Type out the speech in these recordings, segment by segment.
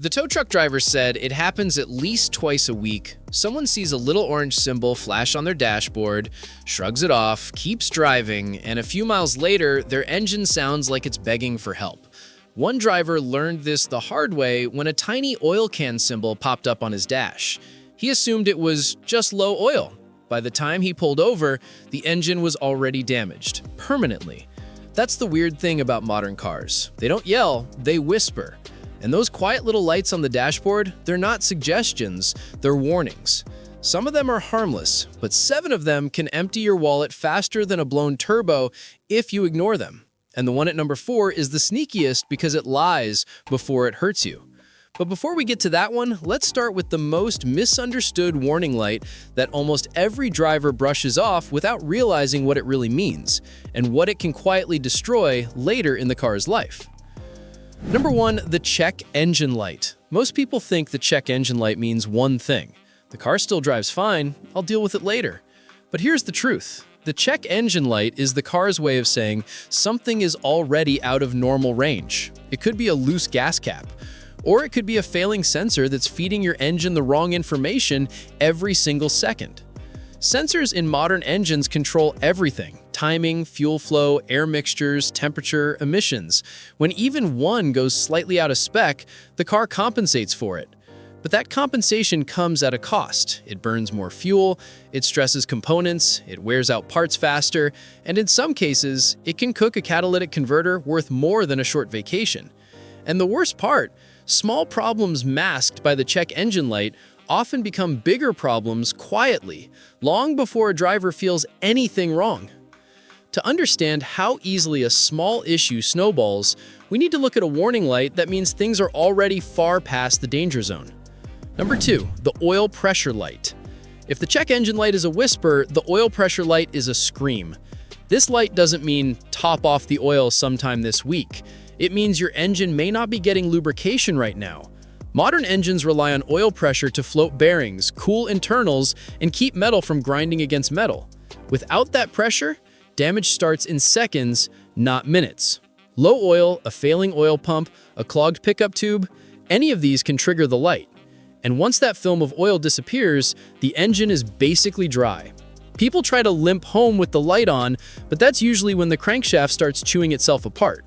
The tow truck driver said it happens at least twice a week. Someone sees a little orange symbol flash on their dashboard, shrugs it off, keeps driving, and a few miles later, their engine sounds like it's begging for help. One driver learned this the hard way when a tiny oil can symbol popped up on his dash. He assumed it was just low oil. By the time he pulled over, the engine was already damaged, permanently. That's the weird thing about modern cars. They don't yell, they whisper. And those quiet little lights on the dashboard, they're not suggestions, they're warnings. Some of them are harmless, but 7 of them can empty your wallet faster than a blown turbo if you ignore them. And the one at number 4 is the sneakiest because it lies before it hurts you. But before we get to that one, let's start with the most misunderstood warning light that almost every driver brushes off without realizing what it really means, and what it can quietly destroy later in the car's life. Number 1, the check engine light. Most people think the check engine light means one thing. The car still drives fine, I'll deal with it later. But here's the truth. The check engine light is the car's way of saying something is already out of normal range. It could be a loose gas cap, or it could be a failing sensor that's feeding your engine the wrong information every single second. Sensors in modern engines control everything: timing, fuel flow, air mixtures, temperature, emissions. When even one goes slightly out of spec, the car compensates for it. But that compensation comes at a cost. It burns more fuel, it stresses components, it wears out parts faster, and in some cases, it can cook a catalytic converter worth more than a short vacation. And the worst part, small problems masked by the check engine light often become bigger problems quietly, long before a driver feels anything wrong. To understand how easily a small issue snowballs, we need to look at a warning light that means things are already far past the danger zone. Number 2, the oil pressure light. If the check engine light is a whisper, the oil pressure light is a scream. This light doesn't mean top off the oil sometime this week. It means your engine may not be getting lubrication right now. Modern engines rely on oil pressure to float bearings, cool internals, and keep metal from grinding against metal. Without that pressure, damage starts in seconds, not minutes. Low oil, a failing oil pump, a clogged pickup tube, any of these can trigger the light. And once that film of oil disappears, the engine is basically dry. People try to limp home with the light on, but that's usually when the crankshaft starts chewing itself apart.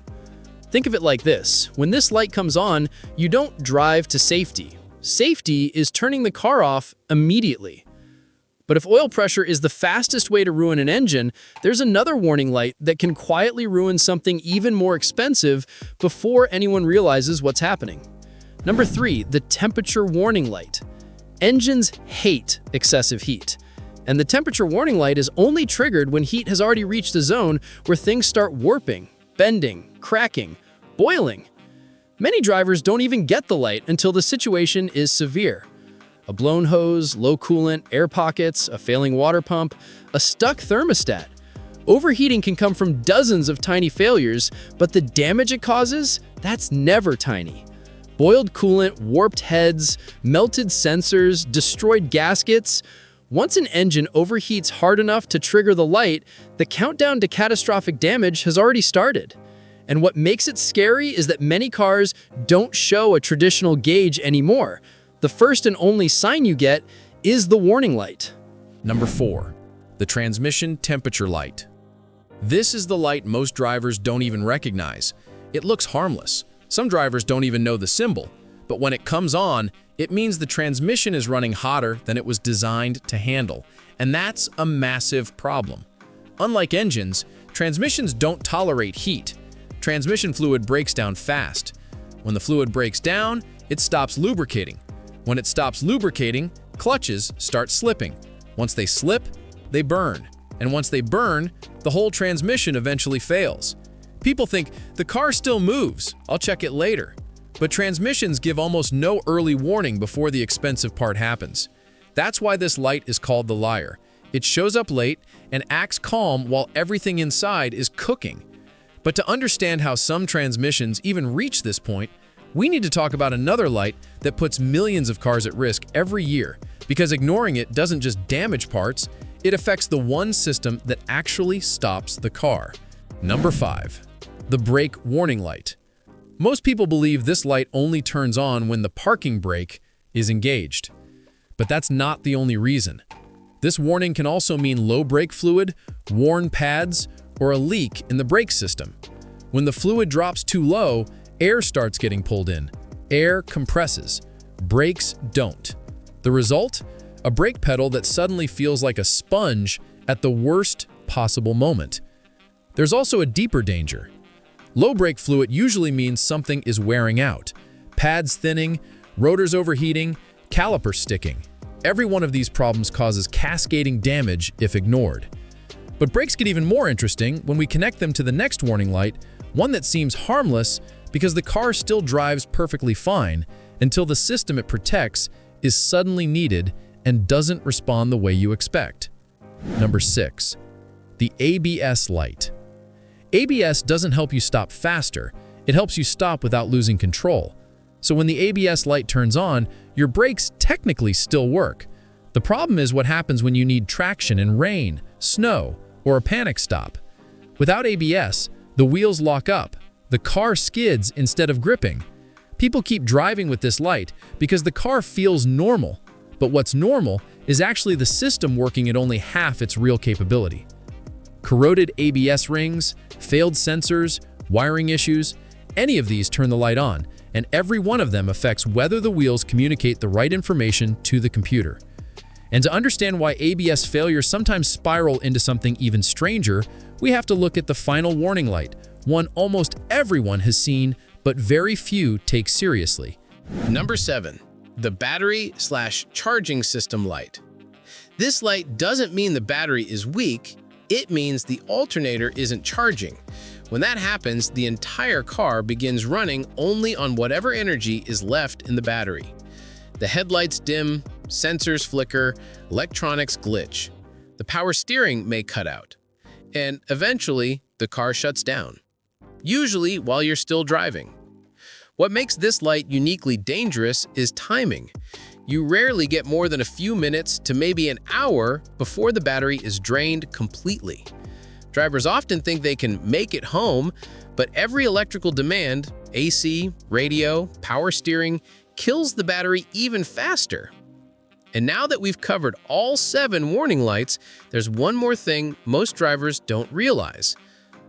Think of it like this: when this light comes on, you don't drive to safety. Safety is turning the car off immediately. But if oil pressure is the fastest way to ruin an engine, there's another warning light that can quietly ruin something even more expensive before anyone realizes what's happening. Number 3, the temperature warning light. Engines hate excessive heat. And the temperature warning light is only triggered when heat has already reached a zone where things start warping, bending, cracking, boiling. Many drivers don't even get the light until the situation is severe. A blown hose, low coolant, air pockets, a failing water pump, a stuck thermostat. Overheating can come from dozens of tiny failures, but the damage it causes, that's never tiny. Boiled coolant, warped heads, melted sensors, destroyed gaskets. Once an engine overheats hard enough to trigger the light, the countdown to catastrophic damage has already started. And what makes it scary is that many cars don't show a traditional gauge anymore. The first and only sign you get is the warning light. Number 4, the transmission temperature light. This is the light most drivers don't even recognize. It looks harmless. Some drivers don't even know the symbol, but when it comes on, it means the transmission is running hotter than it was designed to handle, and that's a massive problem. Unlike engines, transmissions don't tolerate heat. Transmission fluid breaks down fast. When the fluid breaks down, it stops lubricating. When it stops lubricating, clutches start slipping. Once they slip, they burn. And once they burn, the whole transmission eventually fails. People think, the car still moves, I'll check it later. But transmissions give almost no early warning before the expensive part happens. That's why this light is called the liar. It shows up late and acts calm while everything inside is cooking. But to understand how some transmissions even reach this point, we need to talk about another light that puts millions of cars at risk every year, because ignoring it doesn't just damage parts, it affects the one system that actually stops the car. Number 5, the brake warning light. Most people believe this light only turns on when the parking brake is engaged. But that's not the only reason. This warning can also mean low brake fluid, worn pads, or a leak in the brake system. When the fluid drops too low, air starts getting pulled in. Air compresses. Brakes don't. The result? A brake pedal that suddenly feels like a sponge at the worst possible moment. There's also a deeper danger. Low brake fluid usually means something is wearing out. Pads thinning, rotors overheating, caliper sticking. Every one of these problems causes cascading damage if ignored. But brakes get even more interesting when we connect them to the next warning light, one that seems harmless because the car still drives perfectly fine until the system it protects is suddenly needed and doesn't respond the way you expect. Number 6. The ABS light. ABS doesn't help you stop faster, it helps you stop without losing control. So when the ABS light turns on, your brakes technically still work. The problem is what happens when you need traction in rain, snow, or a panic stop. Without ABS, the wheels lock up. The car skids instead of gripping. People keep driving with this light because the car feels normal. But what's normal is actually the system working at only half its real capability. Corroded ABS rings, failed sensors, wiring issues, any of these turn the light on, and every one of them affects whether the wheels communicate the right information to the computer. And to understand why ABS failures sometimes spiral into something even stranger, we have to look at the final warning light, one almost everyone has seen, but very few take seriously. Number 7. The battery/charging system light. This light doesn't mean the battery is weak, it means the alternator isn't charging. When that happens, the entire car begins running only on whatever energy is left in the battery. The headlights dim, sensors flicker, electronics glitch. The power steering may cut out. And eventually, the car shuts down. Usually while you're still driving. What makes this light uniquely dangerous is timing. You rarely get more than a few minutes to maybe an hour before the battery is drained completely. Drivers often think they can make it home, but every electrical demand, AC, radio, power steering, kills the battery even faster. And now that we've covered all 7 warning lights, there's one more thing most drivers don't realize.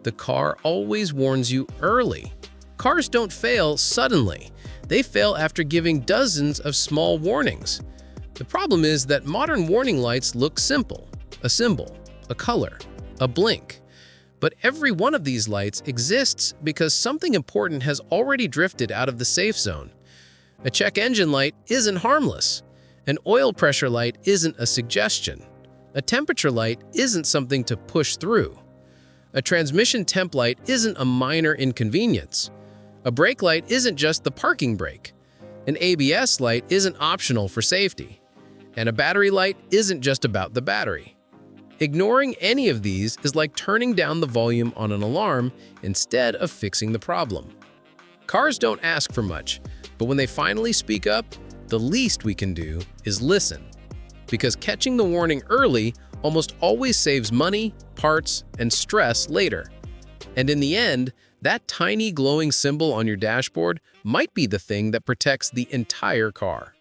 The car always warns you early. Cars don't fail suddenly. They fail after giving dozens of small warnings. The problem is that modern warning lights look simple. A symbol, a color, a blink. But every one of these lights exists because something important has already drifted out of the safe zone. A check engine light isn't harmless. An oil pressure light isn't a suggestion. A temperature light isn't something to push through. A transmission temp light isn't a minor inconvenience. A brake light isn't just the parking brake. An ABS light isn't optional for safety. And a battery light isn't just about the battery. Ignoring any of these is like turning down the volume on an alarm instead of fixing the problem. Cars don't ask for much, but when they finally speak up, the least we can do is listen. Because catching the warning early almost always saves money, parts, and stress later. And in the end, that tiny glowing symbol on your dashboard might be the thing that protects the entire car.